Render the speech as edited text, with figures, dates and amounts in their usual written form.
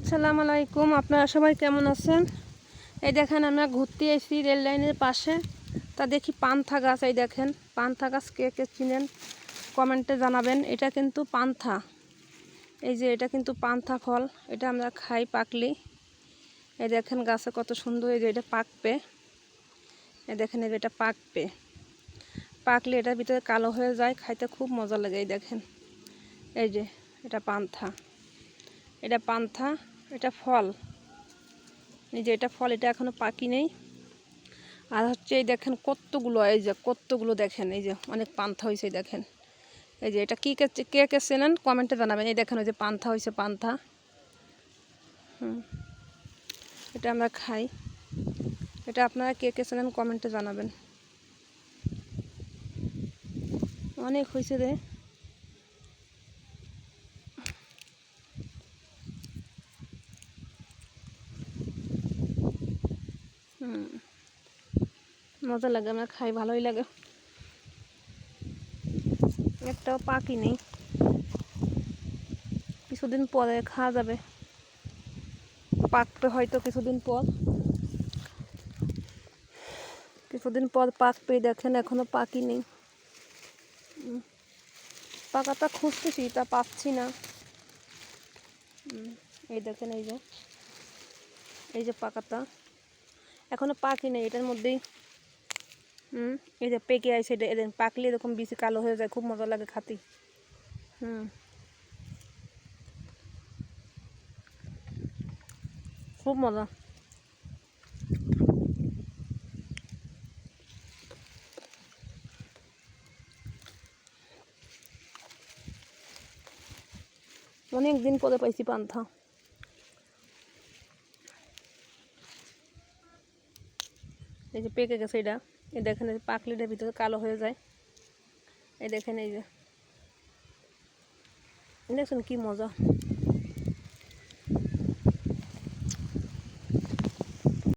আসসালামু আলাইকুম, আপনারা সবাই কেমন আছেন? এই দেখেন আমরা ঘুরতে এসেছি রেল লাইনের পাশে। তা দেখি পান্থা গাছ। এই দেখেন পান্থা গাছ কে কে চিনেন কমেন্টে জানাবেন। এটা কিন্তু পান্থা, এই যে এটা কিন্তু পান্থা ফল, এটা আমরা খাই পাকলি। এই দেখেন গাছে কত সুন্দর, এই যে এটা পাকবে। এই দেখেন এই যে এটা পাকলে এটার ভিতরে কালো হয়ে যায়, খাইতে খুব মজা লাগে। এই দেখেন এই যে এটা পান্থা, এটা ফল, এই যে এটা ফল, এটা এখনো পাকি নেই। আর হচ্ছে এই দেখেন কতগুলো, এই যে কতগুলো দেখেন, এই যে অনেক পান্থা হয়েছে। দেখেন এই যে এটা কে কে চেনেন কমেন্টে জানাবেন। এই দেখেন ওই যে পান্থা হয়েছে, পান্থা। এটা আমরা খাই, এটা আপনারা কে কে চেনেন কমেন্টে জানাবেন। অনেক হয়েছে রে। মজা লাগে, আমরা খাই, ভালোই লাগে। একটাও পাকি নেই, কিছুদিন পরে খাওয়া যাবে, পাকবে হয়তো কিছুদিন পর পাকবে। দেখেন এখনো পাকি নেই, পাকাটা খুঁজতেছি, তা পাচ্ছি না। এই দেখেন এই যে পাকাটা এখনো পাকি নেই, এটার মধ্যেই এই যে পেকে আছে। এটা পাকলে এরকম বেশি কালো হয়ে যায়, খুব মজা লাগে খাতি। খুব মজা। অনেক দিন পরে পাইছি পান্থা। এই যে পেকে গেছে এটা, এই দেখেন পাকলে এটার ভিতরে কালো হয়ে যায়। এই দেখেন এই যে দেখছেন কি মজা।